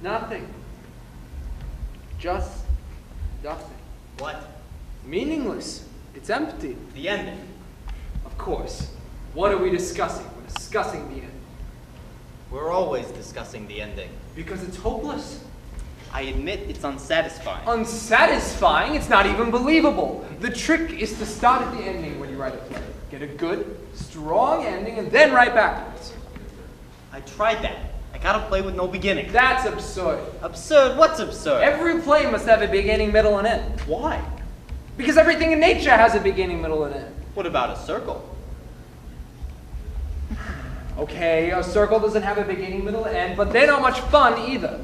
Nothing. Just nothing. What? Meaningless. It's empty. The ending. Of course. What are we discussing? We're discussing the end. We're always discussing the ending. Because it's hopeless. I admit it's unsatisfying. Unsatisfying? It's not even believable. The trick is to start at the ending when you write a play. Get a good, strong ending and then write backwards. I tried that. I got a play with no beginning. That's absurd. Absurd? What's absurd? Every play must have a beginning, middle, and end. Why? Because everything in nature has a beginning, middle, and end. What about a circle? Okay, a circle doesn't have a beginning, middle, and end, but they're not much fun either.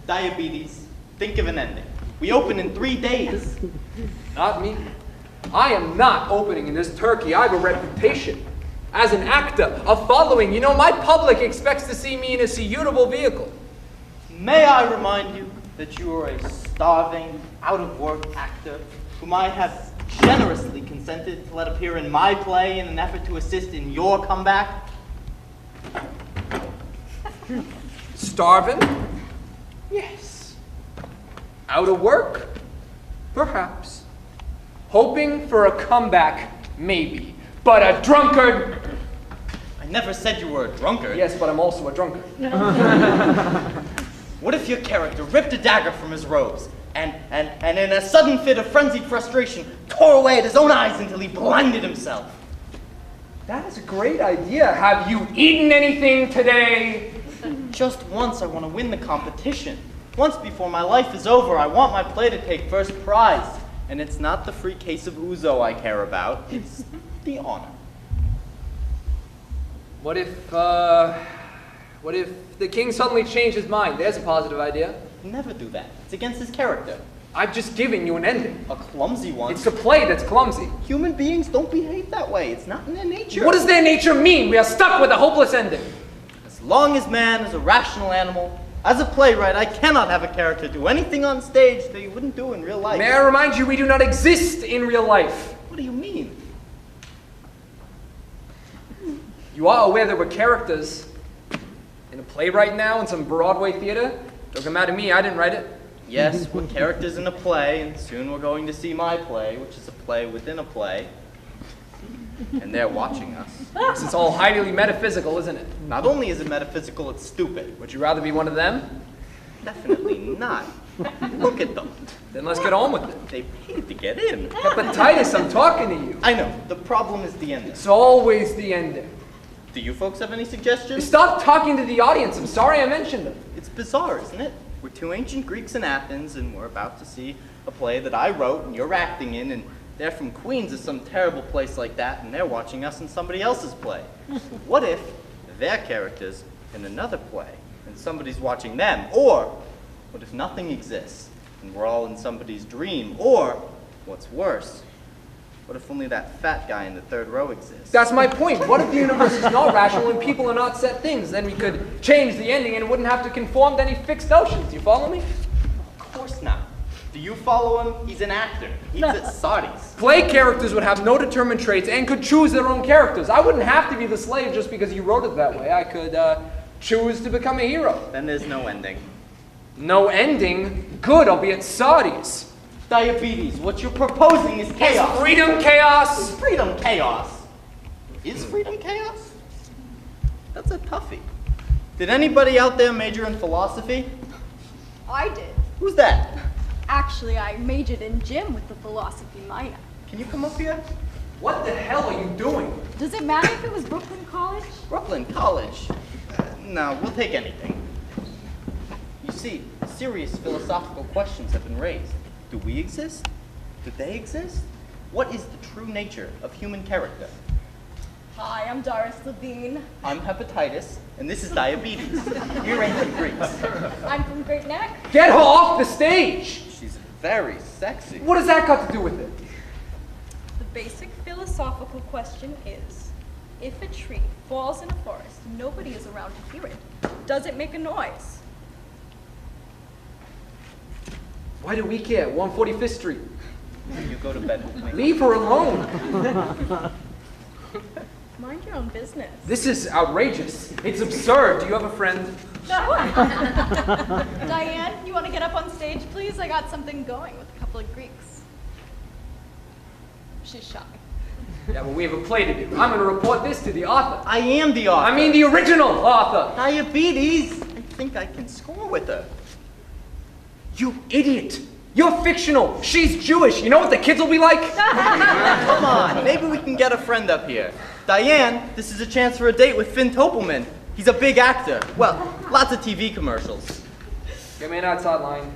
Diabetes. Think of an ending. We open in 3 days. Not me. I am not opening in this turkey. I have a reputation. As an actor, a following. You know, my public expects to see me in a suitable vehicle. May I remind you that you are a starving, out-of-work actor whom I have generously consented to let appear in my play in an effort to assist in your comeback? Starving? Yes. Out of work? Perhaps. Hoping for a comeback? Maybe. But a drunkard? I never said you were a drunkard. Yes, but I'm also a drunkard. What if your character ripped a dagger from his robes and in a sudden fit of frenzied frustration tore away at his own eyes until he blinded himself? That is a great idea. Have you eaten anything today? Just once I want to win the competition. Once before my life is over, I want my play to take first prize. And it's not the free case of ouzo I care about, it's the honor. What if the king suddenly changed his mind? There's a positive idea. Never do that. It's against his character. I've just given you an ending. A clumsy one. It's the play that's clumsy. Human beings don't behave that way. It's not in their nature. What does their nature mean? We are stuck with a hopeless ending. As long as man is a rational animal, as a playwright, I cannot have a character do anything on stage that he wouldn't do in real life. May I remind you, we do not exist in real life. What do you mean? You are aware there were characters in a play right now in some Broadway theater? Don't come out to me, I didn't write it. Yes, we're characters in a play, and soon we're going to see my play, which is a play within a play. And they're watching us. Yes, it's all highly metaphysical, isn't it? Not only is it metaphysical, it's stupid. Would you rather be one of them? Definitely not. Look at them. Then let's get on with it. They paid to get in. Hepatitis, I'm talking to you. I know. The problem is the ending. It's always the ending. Do you folks have any suggestions? Stop talking to the audience. I'm sorry I mentioned them. It's bizarre, isn't it? We're two ancient Greeks in Athens, and we're about to see a play that I wrote and you're acting in, and they're from Queens or some terrible place like that, and they're watching us in somebody else's play. What if they're characters in another play, and somebody's watching them? Or what if nothing exists, and we're all in somebody's dream? Or, what's worse, what if only that fat guy in the third row exists? That's my point. What if the universe is not rational and people are not set things? Then we could change the ending and it wouldn't have to conform to any fixed notions. Do you follow me? Of course not. Do you follow him? He's an actor. He's at Sardi's. Play characters would have no determined traits and could choose their own characters. I wouldn't have to be the slave just because you wrote it that way. I could choose to become a hero. Then there's no ending. No ending? Good, I'll be at Sardi's. Diabetes, what you're proposing is chaos. Is freedom chaos? Is freedom chaos? Is freedom chaos? That's a toughie. Did anybody out there major in philosophy? I did. Who's that? Actually, I majored in gym with the philosophy minor. Can you come up here? What the hell are you doing? Does it matter if it was Brooklyn College? Brooklyn College. No, we'll take anything. You see, serious philosophical questions have been raised. Do we exist? Do they exist? What is the true nature of human character? Hi, I'm Doris Levine. I'm Hepatitis, and this is Diabetes. We're ancient Greeks. I'm from Great Neck. Get her off the stage! She's very sexy. What has that got to do with it? The basic philosophical question is, if a tree falls in a forest, nobody is around to hear it. Does it make a noise? Why do we care? 145th Street. You go to bed with me. Leave her alone. Mind your own business. This is outrageous. It's absurd. Do you have a friend? Sure. Diane, you want to get up on stage, please? I got something going with a couple of Greeks. She's shy. Yeah, but we have a play to do. I'm going to report this to the author. I am the author. I mean the original author. Diabetes. I think I can score with her. You idiot. You're fictional. She's Jewish. You know what the kids will be like? Come on, maybe we can get a friend up here. Diane, this is a chance for a date with Finn Topelman. He's a big actor. Well, lots of TV commercials. Get me an outside line.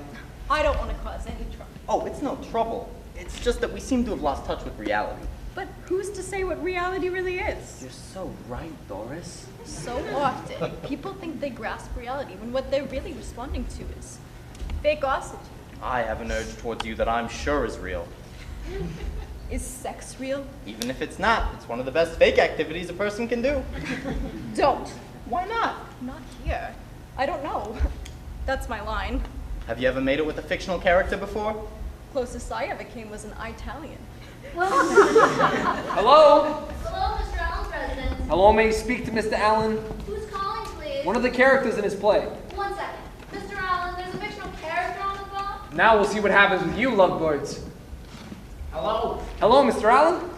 I don't want to cause any trouble. Oh, it's no trouble. It's just that we seem to have lost touch with reality. But who's to say what reality really is? You're so right, Doris. So often, people think they grasp reality when what they're really responding to is fakeosity. I have an urge towards you that I'm sure is real. Is sex real? Even if it's not, it's one of the best fake activities a person can do. Don't. Why not? Not here. I don't know. That's my line. Have you ever made it with a fictional character before? Closest I ever came was an Italian. Hello? Hello, Mr. Allen's residence. Hello, may you speak to Mr. Allen? Who's calling, please? One of the characters in his play. 1 second. Mr. Allen, there's a fictional character on the phone. Now we'll see what happens with you, lovebirds. Hello? Hello, Mr. Allen?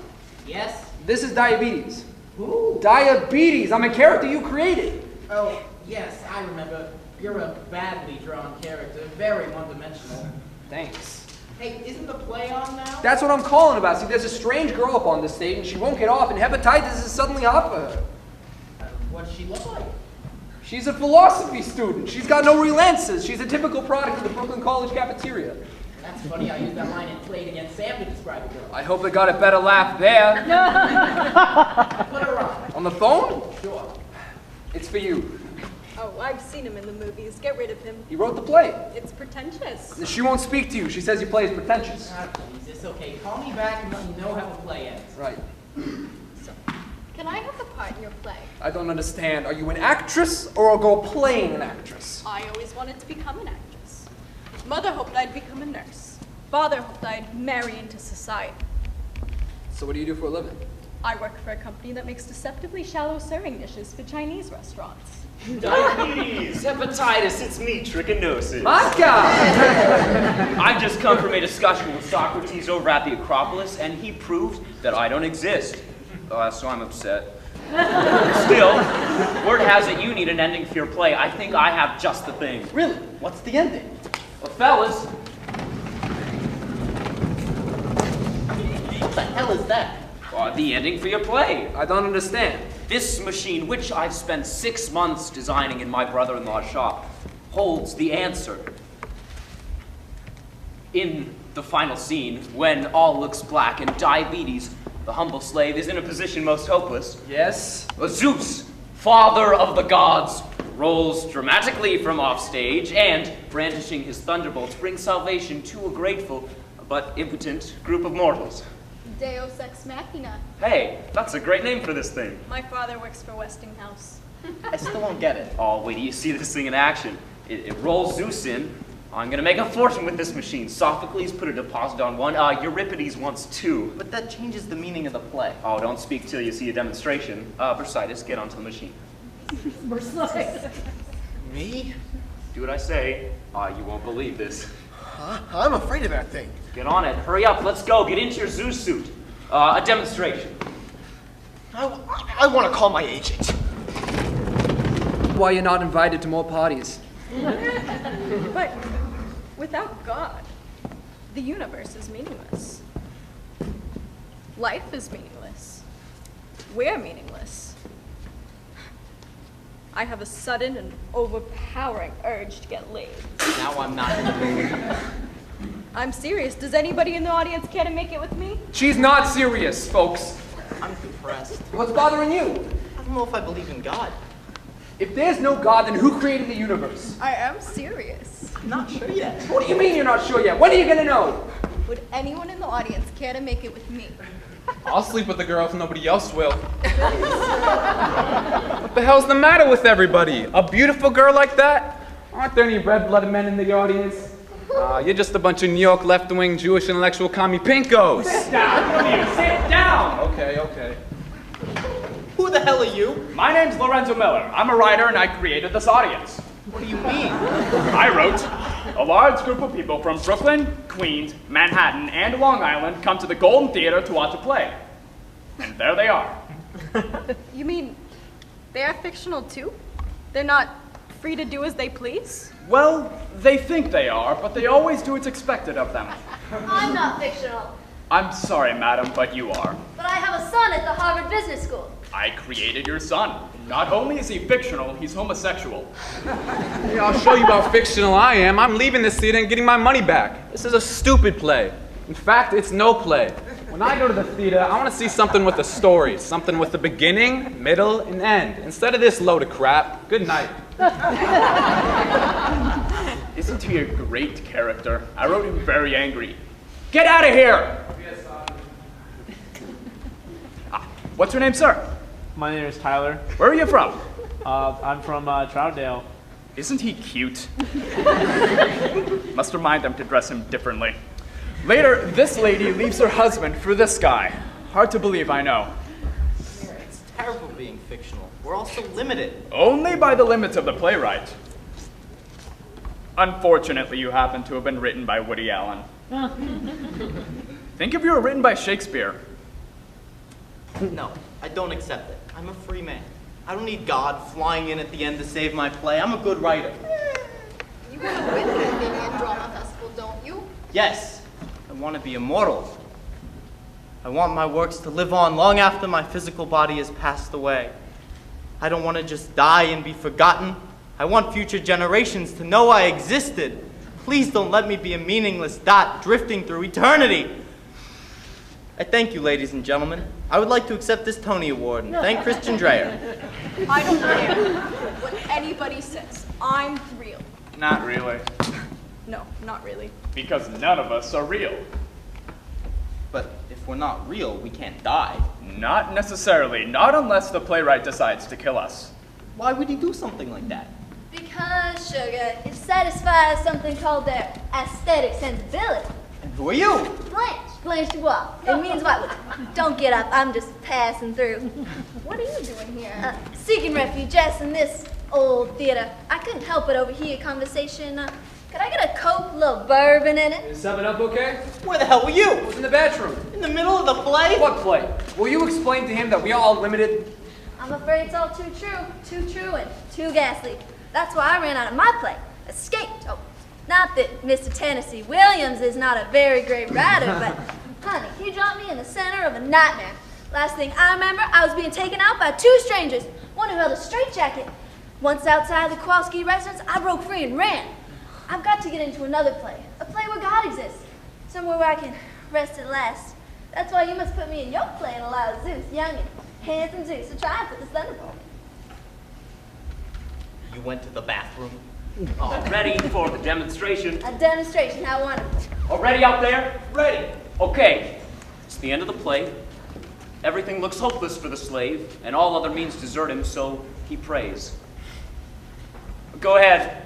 Yes? This is Diabetes. Who? Diabetes. I'm a character you created. Oh, yes, I remember. You're a badly drawn character, very one-dimensional. Thanks. Hey, isn't the play on now? That's what I'm calling about. See, there's a strange girl up on the stage, and she won't get off, and hepatitis is suddenly hot for her. What's she look like? She's a philosophy student. She's got no real answers. She's a typical product of the Brooklyn College cafeteria. That's funny, I used that line in Played Against Sam to describe a girl. I hope they got a better laugh there. Put her on. On the phone? Sure. It's for you. Oh, I've seen him in the movies. Get rid of him. He wrote the play. It's pretentious. She won't speak to you. She says your play is pretentious. Ah, please, it's okay. Call me back and let me know how the play ends. Right. Can I have a part in your play? I don't understand. Are you an actress or a girl playing an actress? I always wanted to become an actress. Mother hoped I'd become a nurse. Father hoped I'd marry into society. So what do you do for a living? I work for a company that makes deceptively shallow serving dishes for Chinese restaurants. Diabetes, hepatitis, it's me, trichinosis. My God! I've just come from a discussion with Socrates over at the Acropolis, and he proved that I don't exist. So I'm upset. Still, word has it you need an ending for your play. I think I have just the thing. Really? What's the ending? Well, fellas, What the hell is that? the ending for your play. I don't understand. This machine, which I've spent 6 months designing in my brother-in-law's shop, holds the answer. In the final scene, when all looks black and Diabetes, the humble slave, is in a position most hopeless, Yes? Zeus, father of the gods, rolls dramatically from offstage and, brandishing his thunderbolts, brings salvation to a grateful but impotent group of mortals. Deus ex machina. Hey, that's a great name for this thing. My father works for Westinghouse. I still don't get it. Oh, wait till you see this thing in action. It rolls Zeus in. I'm gonna make a fortune with this machine. Sophocles put a deposit on one. Euripides wants 2. But that changes the meaning of the play. Oh, don't speak till you see a demonstration. Brasidas, get onto the machine. Me? Do what I say. You won't believe this. Huh? I'm afraid of that thing. Get on it. Hurry up. Let's go. Get into your Zeus suit. A demonstration. I want to call my agent. Why you're not invited to more parties? But without God, the universe is meaningless. Life is meaningless. We're meaningless. I have a sudden and overpowering urge to get laid. Now I'm not in the mood. I'm serious. Does anybody in the audience care to make it with me? She's not serious, folks. I'm depressed. What's bothering you? I don't know if I believe in God. If there's no God, then who created the universe? I am serious. I'm not sure yet. What do you mean you're not sure yet? When are you gonna know? Would anyone in the audience care to make it with me? I'll sleep with the girl if nobody else will. What the hell's the matter with everybody? A beautiful girl like that? Aren't there any red-blooded men in the audience? You're just a bunch of New York left-wing Jewish intellectual commie pinkos. Sit down. Sit down. Okay. Who the hell are you? My name's Lorenzo Miller. I'm a writer and I created this audience. What do you mean? I wrote, a large group of people from Brooklyn, Queens, Manhattan, and Long Island come to the Golden Theater to watch a play. And there they are. You mean they're fictional too? They're not free to do as they please? Well, they think they are, but they always do what's expected of them. I'm not fictional, I'm sorry, madam, but you are. but I have a son at the Harvard Business School. I created your son. Not only is he fictional, he's homosexual. Hey, I'll show you how fictional I am. I'm leaving this theater and getting my money back. This is a stupid play. In fact, it's no play. When I go to the theater, I want to see something with a story, something with a beginning, middle, and end. Instead of this load of crap, good night. Isn't he a great character? I wrote him very angry. Get out of here! What's your name, sir? My name is Tyler. Where are you from? I'm from Troutdale. Isn't he cute? Must remind them to dress him differently. Later, this lady leaves her husband for this guy. Hard to believe, I know. It's terrible being fictional. We're all so limited. Only by the limits of the playwright. Unfortunately, you happen to have been written by Woody Allen. Think if you were written by Shakespeare. No, I don't accept it. I'm a free man. I don't need God flying in at the end to save my play. I'm a good writer. You want to win the Athenian Drama Festival, don't you? Yes, I want to be immortal. I want my works to live on long after my physical body has passed away. I don't want to just die and be forgotten. I want future generations to know I existed. Please don't let me be a meaningless dot drifting through eternity. I thank you, ladies and gentlemen. I would like to accept this Tony Award and thank Christian Dreyer. I don't care what anybody says. I'm real. Not really. No, not really. Because none of us are real. But if we're not real, we can't die. Not necessarily. Not unless the playwright decides to kill us. Why would he do something like that? Because, sugar, it satisfies something called their aesthetic sensibility. And who are you? Blanche. Blanche Dubois. It means what? Look, don't get up. I'm just passing through. What are you doing here? Seeking refuge, yes, in this old theater. I couldn't help but overhear a conversation. Could I get a Coke, a little bourbon in it? Is 7-Up okay? Where the hell were you? I was in the bathroom. In the middle of the play? What play? Will you explain to him that we are all limited? I'm afraid it's all too true and too ghastly. That's why I ran out of my play. Escaped. Oh, not that Mr. Tennessee Williams is not a very great writer, but honey, he dropped me in the center of a nightmare. Last thing I remember, I was being taken out by two strangers, one who held a straitjacket. Once outside the Kowalski residence, I broke free and ran. I've got to get into another play, a play where God exists, somewhere where I can rest at last. That's why you must put me in your play and allow Zeus, young and handsome Zeus, to triumph with this thunderbolt. You went to the bathroom? All ready for the demonstration. A demonstration, how wonderful. All ready out there? Ready. Okay, it's the end of the play. Everything looks hopeless for the slave, and all other means desert him, so he prays. Go ahead.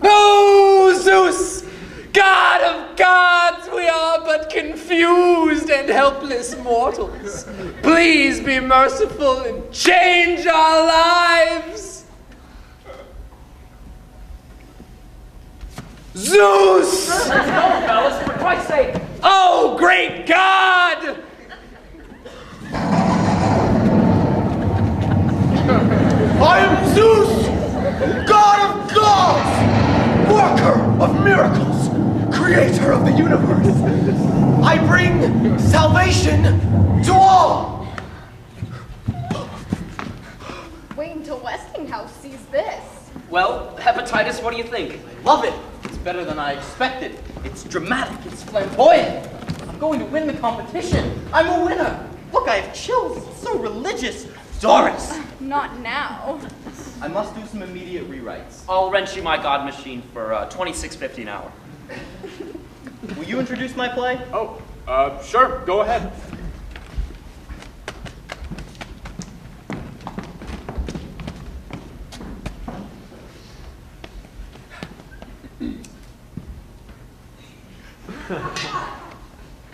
Oh, Zeus! God of gods, we are but confused and helpless mortals. Please be merciful and change our lives. Zeus! Let's go, fellas, for Christ's sake. Oh, great God! I am Zeus, God of gods, worker of miracles, creator of the universe. I bring salvation to all. Wait until Westinghouse sees this. Well, hepatitis, what do you think? Love it. It's better than I expected. It's dramatic. It's flamboyant. I'm going to win the competition. I'm a winner. Look, I have chills. It's so religious. Doris. Not now. I must do some immediate rewrites. I'll rent you my God machine for $26.50 an hour. Will you introduce my play? Oh, sure, go ahead.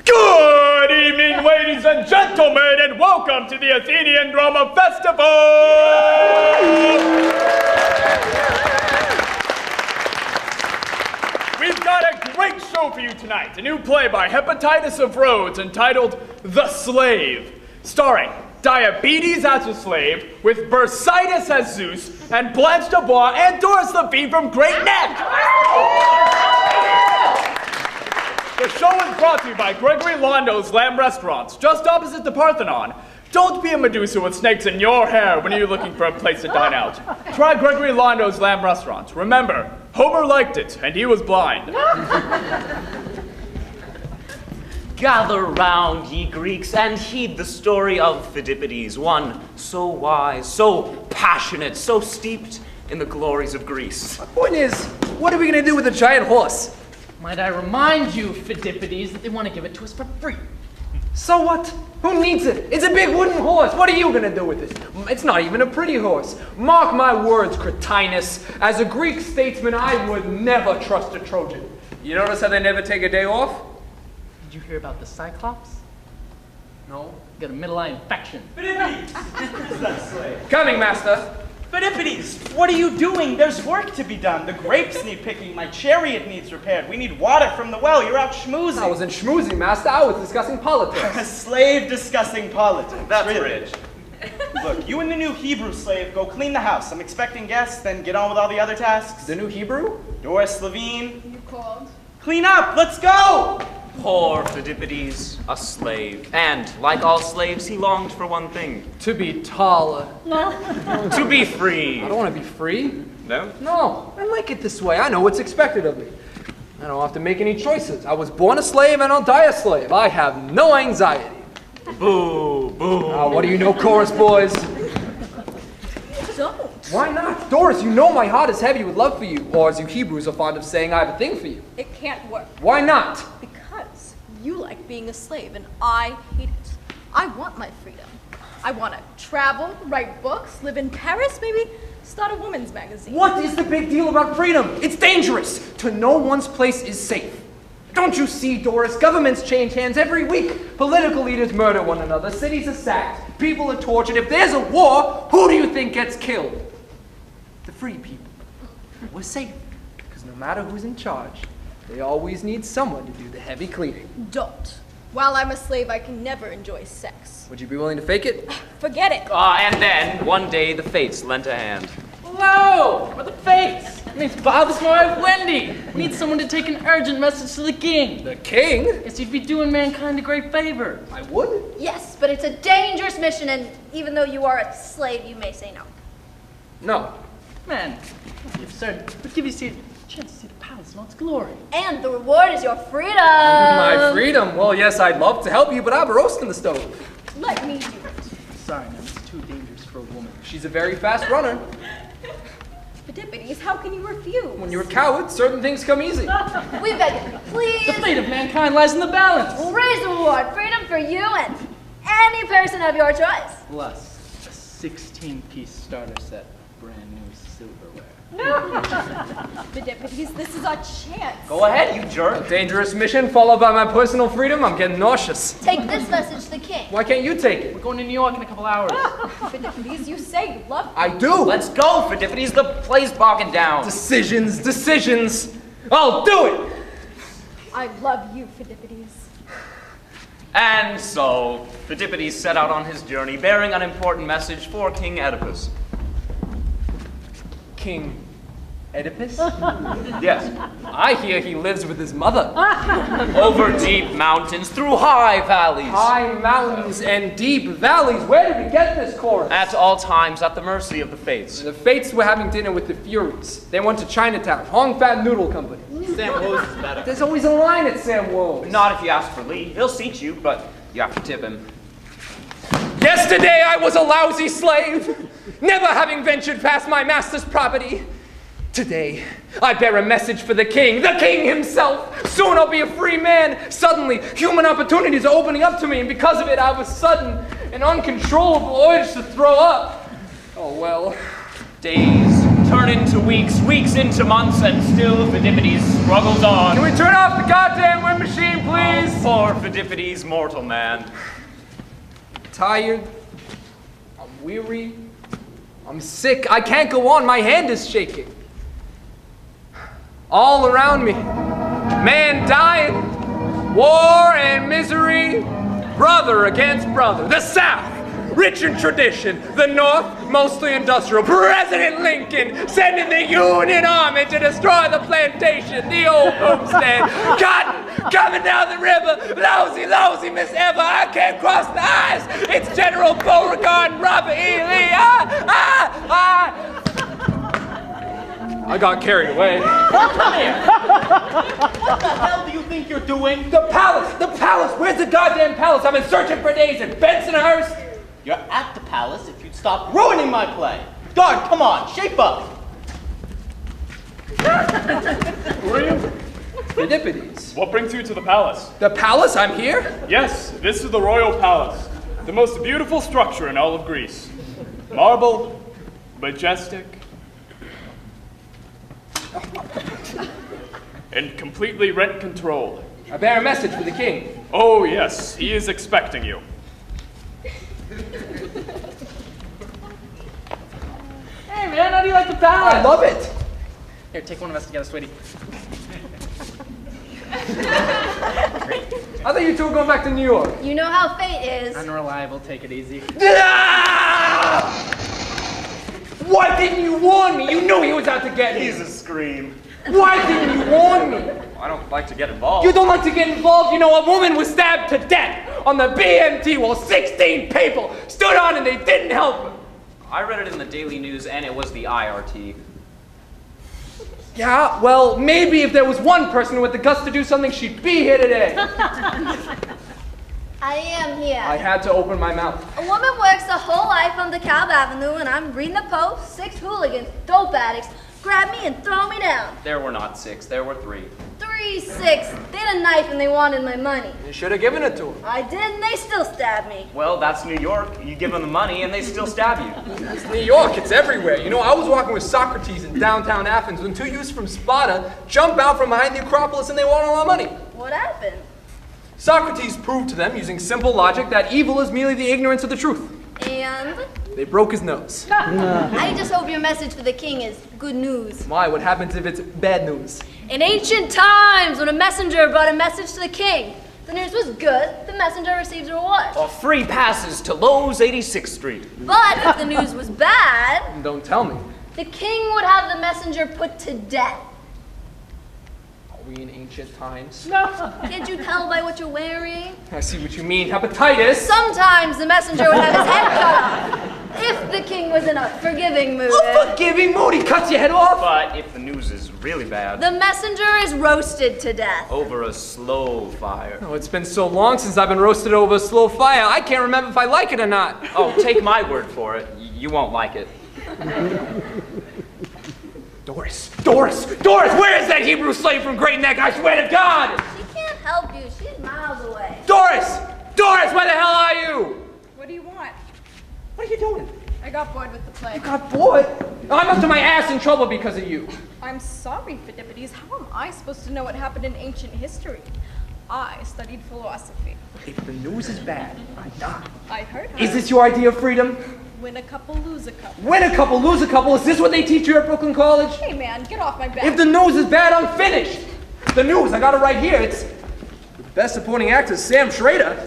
Good evening, evening, ladies and gentlemen, and welcome to the Athenian Drama Festival! We've got a great show for you tonight. A new play by Hepatitis of Rhodes entitled The Slave, starring Diabetes as a slave, with Bursitis as Zeus, and Blanche Dubois and Doris Levine from Great Neck. The show is brought to you by Gregory Londo's Lamb Restaurants, just opposite the Parthenon. Don't be a Medusa with snakes in your hair when you're looking for a place to dine out. Try Gregory Londo's Lamb Restaurants. Remember, Homer liked it, and he was blind. Gather round, ye Greeks, and heed the story of Phidippides, one so wise, so passionate, so steeped in the glories of Greece. My point is, what are we gonna do with a giant horse? Might I remind you, Phidippides, that they want to give it to us for free. So what? Who needs it? It's a big wooden horse. What are you gonna do with it? It's not even a pretty horse. Mark my words, Cretinus. As a Greek statesman, I would never trust a Trojan. You notice how they never take a day off? Did you hear about the Cyclops? No. Got a middle eye infection. Coming, master. Phidippides, what are you doing? There's work to be done. The grapes need picking. My chariot needs repaired. We need water from the well. You're out schmoozing. I wasn't schmoozing, master. I was discussing politics. A slave discussing politics. That's really rich. Look, you and the new Hebrew slave go clean the house. I'm expecting guests, then get on with all the other tasks. The new Hebrew? Doris Levine. You called? Clean up. Let's go. Poor Phidippides, a slave. And, like all slaves, he longed for one thing. To be taller. To be free. I don't want to be free. No? No, I like it this way. I know what's expected of me. I don't have to make any choices. I was born a slave and I'll die a slave. I have no anxiety. Boo, boo. What do you know, chorus boys? Don't. Why not? Doris, you know my heart is heavy with love for you. Or as you Hebrews are fond of saying, I have a thing for you. It can't work. Why not? Because you like being a slave and I hate it. I want my freedom. I want to travel, write books, live in Paris, maybe start a women's magazine. What is the big deal about freedom? It's dangerous. To know one's place is safe. Don't you see, Doris? Governments change hands every week. Political leaders murder one another. Cities are sacked. People are tortured. If there's a war, who do you think gets killed? The free people. We're safe. Because no matter who's in charge, they always need someone to do the heavy cleaning. Don't. While I'm a slave, I can never enjoy sex. Would you be willing to fake it? Forget it. And then, one day, the fates lent a hand. Hello! What the fates? My name's Bob, this is my wife Wendy. Need someone to take an urgent message to the king. The king? Yes, you'd be doing mankind a great favor. I would? Yes, but it's a dangerous mission, and even though you are a slave, you may say no. No. Man, the absurd. Would give you a chance to see the palace in all its glory. And the reward is your freedom. My freedom? Well, yes, I'd love to help you, but I have a roast in the stove. Let me do it. Sorry, man, it's too dangerous for a woman. She's a very fast runner. Phidippides, how can you refuse? When you're a coward, certain things come easy. We beg you, please. The fate of mankind lies in the balance. We'll raise the reward. Freedom for you and any person of your choice. Plus, a 16-piece starter set, brand new silverware. Phidippides, this is our chance. Go ahead, you jerk. A dangerous mission followed by my personal freedom. I'm getting nauseous. Take this message to the king. Why can't you take it? We're going to New York in a couple hours. Phidippides, you say you love me. I do. Let's go, Phidippides. The play's bogging down. Decisions. I'll do it. I love you, Phidippides. And so, Phidippides set out on his journey, bearing an important message for King Oedipus. King Oedipus? Yes. I hear he lives with his mother. Over deep mountains, through high valleys. High mountains and deep valleys. Where did we get this chorus? At all times, at the mercy of the fates. The Fates were having dinner with the Furies. They went to Chinatown, Hong Fat Noodle Company. Sam Woes is better. There's always a line at Sam Woes. Not if you ask for leave. He'll seat you, but you have to tip him. Yesterday I was a lousy slave, never having ventured past my master's property. Today, I bear a message for the king himself. Soon I'll be a free man. Suddenly, human opportunities are opening up to me, and because of it, I have a sudden and uncontrollable urge to throw up. Oh well. Days turn into weeks, weeks into months, and still Pheidippides struggles on. Can we turn off the goddamn wind machine, please? Oh, poor Pheidippides, mortal man. Tired. I'm weary. I'm sick. I can't go on. My hand is shaking. All around me, man dying, war and misery, brother against brother. The South, rich in tradition. The North, mostly industrial. President Lincoln sending the Union Army to destroy the plantation, the old homestead. Cotton coming down the river. Lousy, Miss Eva, I can't cross the ice. It's General Beauregard and Robert E. Lee. I got carried away. Come here! What the hell do you think you're doing? The palace! Where's the goddamn palace? I've been searching for days in Bensonhurst. You're at the palace if you'd stop ruining my play. Guard, come on, shape up. Who are you? Pheidippides. What brings you to the palace? The palace? I'm here? Yes, this is the royal palace. The most beautiful structure in all of Greece. Marble, majestic, and completely rent-controlled. I bear a message for the king. Oh, yes, he is expecting you. Hey man, how do you like the palace? I love it. Here, take one of us together, sweetie. I thought you two were going back to New York. You know how fate is. Unreliable, take it easy. Why didn't you warn me? You knew he was out to get me. He's a scream. Why didn't you warn me? I don't like to get involved. You don't like to get involved? You know, a woman was stabbed to death on the BMT while 16 people stood on and they didn't help her. I read it in the Daily News, and it was the IRT. Yeah, well, maybe if there was one person with the guts to do something, she'd be here today. I am here. I had to open my mouth. A woman works her whole life on DeKalb Avenue, and I'm reading the Post. 6 hooligans, dope addicts, grab me and throw me down. There were not 6, there were 3. 3, 6. They had a knife and they wanted my money. You should have given it to her. I did, and they still stabbed me. Well, that's New York. You give them the money, and they still stab you. It's New York, it's everywhere. You know, I was walking with Socrates in downtown Athens when 2 youths from Sparta jump out from behind the Acropolis and they want all our money. What happened? Socrates proved to them, using simple logic, that evil is merely the ignorance of the truth. And? They broke his nose. I just hope your message for the king is good news. Why? What happens if it's bad news? In ancient times, when a messenger brought a message to the king, the news was good, the messenger received a reward. Or free passes to Lowe's 86th Street. But if the news was bad, Don't tell me. the king would have the messenger put to death. Are we in ancient times? Can't you tell by what you're wearing? I see what you mean. Hepatitis. Sometimes the messenger would have his head cut off. If the king was in a forgiving mood. A forgiving mood. He cuts your head off. But if the news is really bad, The messenger is roasted to death. over a slow fire. Oh, it's been so long since I've been roasted over a slow fire. I can't remember if I like it or not. Oh, take my word for it. You won't like it. Doris, where is that Hebrew slave from Great Neck? I swear to God! She can't help you. She's miles away. Doris, where the hell are you? What do you want? What are you doing? I got bored with the play. You got bored? I'm up to my ass in trouble because of you. I'm sorry, Pheidippides. How am I supposed to know what happened in ancient history? I studied philosophy. If the news is bad, I die. I heard her. Is this your idea of freedom? Win a couple, lose a couple. Win a couple, lose a couple. Is this what they teach you at Brooklyn College? Hey man, get off my back. If the news is bad, I'm finished. The news, I got it right here. It's the best supporting actor, Sam Schrader.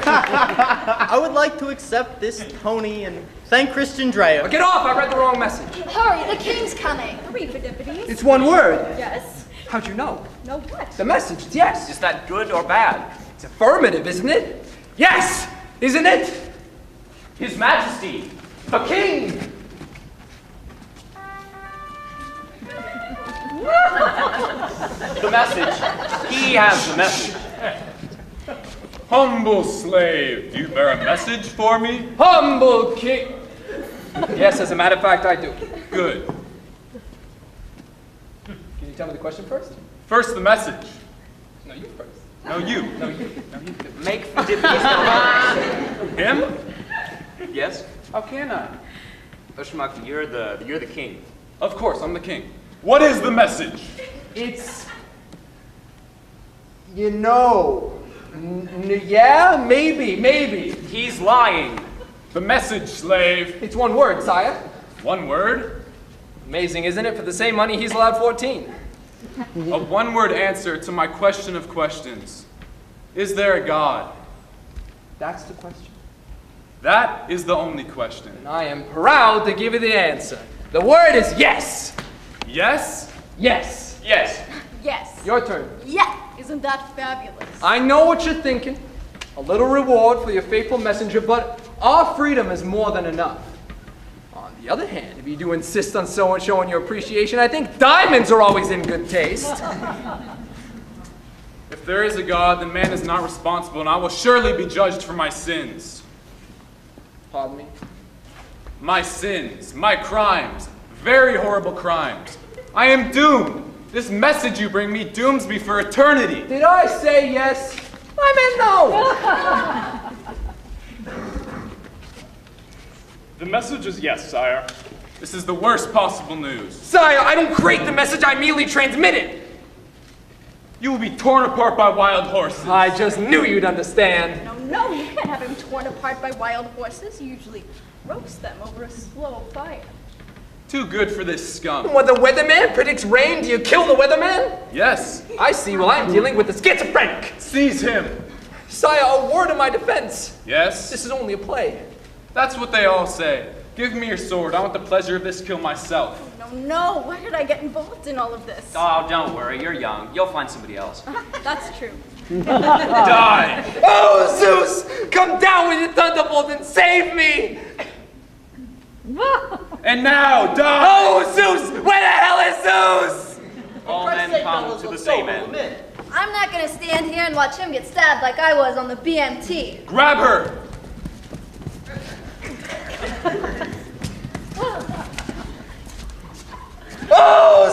I would like to accept this Tony and thank Christian Drea. Get off! I read the wrong message. Hurry, the king's coming. Hurry, Pheidippides. It's one word. Yes? How'd you know? No what? The message, it's yes. Is that good or bad? It's affirmative, isn't it? Yes! Isn't it? His Majesty, The king! the message. He has the message. Humble slave, do you bear a message for me? Humble king! Yes, as a matter of fact, I do. Good. Can you tell me the question first? First, the message. No, you first. No, you. No, you. Make Pheidippides Him? Yes? How can I? Schmuck, you're the king. Of course, I'm the king. What is the message? It's... You know... yeah, maybe. He's lying. The message, slave. It's one word, sire. One word? Amazing, isn't it? For the same money, he's allowed 14. A one-word answer to my question of questions. Is there a God? That's the question. That is the only question. And I am proud to give you the answer. The word is yes. Yes? Yes. Yes. Yes. Your turn. Yeah. Isn't that fabulous? I know what you're thinking. A little reward for your faithful messenger, but our freedom is more than enough. On the other hand, if you do insist on showing your appreciation, I think diamonds are always in good taste. If there is a God, then man is not responsible, and I will surely be judged for my sins. Pardon me? My sins, my crimes, very horrible crimes. I am doomed. This message you bring me dooms me for eternity. Did I say yes? I meant no. The message is yes, sire. This is the worst possible news. Sire, I don't create the message, I merely transmit it. You will be torn apart by wild horses. I just knew you'd understand. No, you can't have him torn apart by wild horses. You usually roast them over a slow fire. Too good for this scum. When the weatherman predicts rain, do you kill the weatherman? Yes. I see. Well, I'm dealing with the schizophrenic. Seize him. Sire, a word in my defense. Yes? This is only a play. That's what they all say. Give me your sword. I want the pleasure of this kill myself. No, why did I get involved in all of this? Oh, don't worry. You're young. You'll find somebody else. That's true. Die! Oh, Zeus! Come down with your thunderbolt and save me! And now, die! Oh, Zeus! Where the hell is Zeus? All men come to the same end. I'm not gonna stand here and watch him get stabbed like I was on the BMT. Grab her! Oh,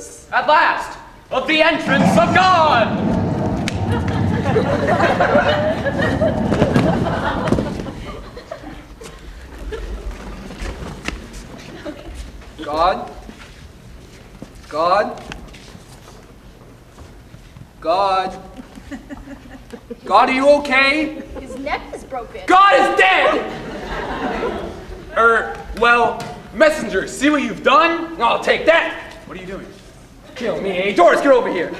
Zeus! At last, of the entrance of God! God? God? God? God, are you okay? His neck is broken. God is dead! Well, messenger, see what you've done? I'll take that! What are you doing? Kill me, eh? Doris, get over here.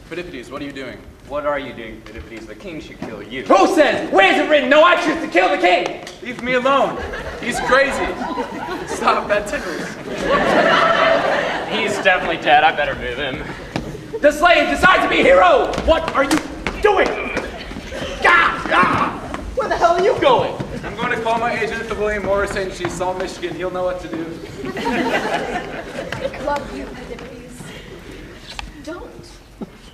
Phidippides, what are you doing? What are you doing, Phidippides? The king should kill you. Who says? Where's it written? No, I choose to kill the king! Leave me alone. He's crazy. Stop, that tickles. He's definitely dead. I better move him. The slave decides to be a hero! What are you doing? Where the hell are you going? I'm going to call my agent at the William Morris in Salt, Michigan. He'll know what to do. Love you, Phidippides. Don't.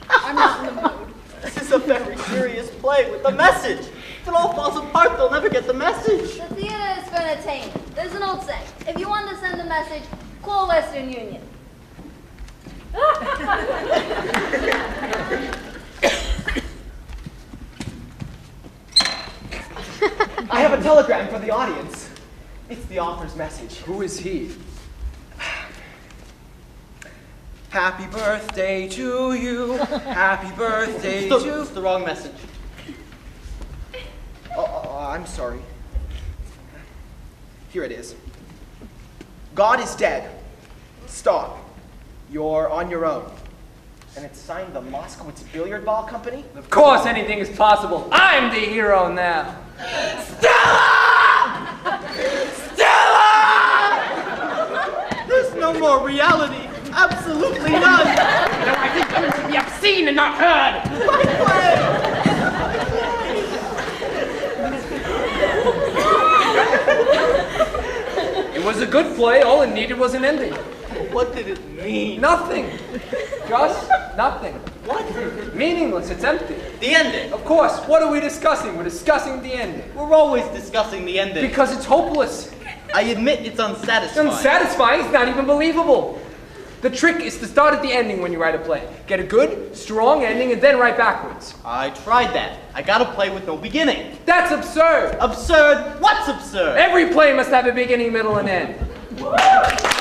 I'm not in the mood. This is a very serious play with the message. If it all falls apart, they'll never get the message. The theater is for entertainment. There's an old saying. If you want to send a message, call Western Union. I have a telegram for the audience. It's the author's message. Who is he? Happy birthday to you. Happy birthday to you. It's the wrong message. I'm sorry. Here it is. God is dead. Stop. You're on your own. And it's signed the Moskowitz Billiard Ball Company? Of course anything is possible. I'm the hero now. Stella! Stella! There's no more reality. Absolutely none. No, I think women should be obscene and not heard. It was a good play. All it needed was an ending. What did it mean? Nothing. Just nothing. What? Meaningless. It's empty. The ending. Of course. What are we discussing? We're discussing the ending. We're always discussing the ending. Because it's hopeless. I admit it's unsatisfying. Unsatisfying. It's not even believable. The trick is to start at the ending when you write a play. Get a good, strong ending and then write backwards. I tried that. I got a play with no beginning. That's absurd. Absurd? What's absurd? Every play must have a beginning, middle, and end.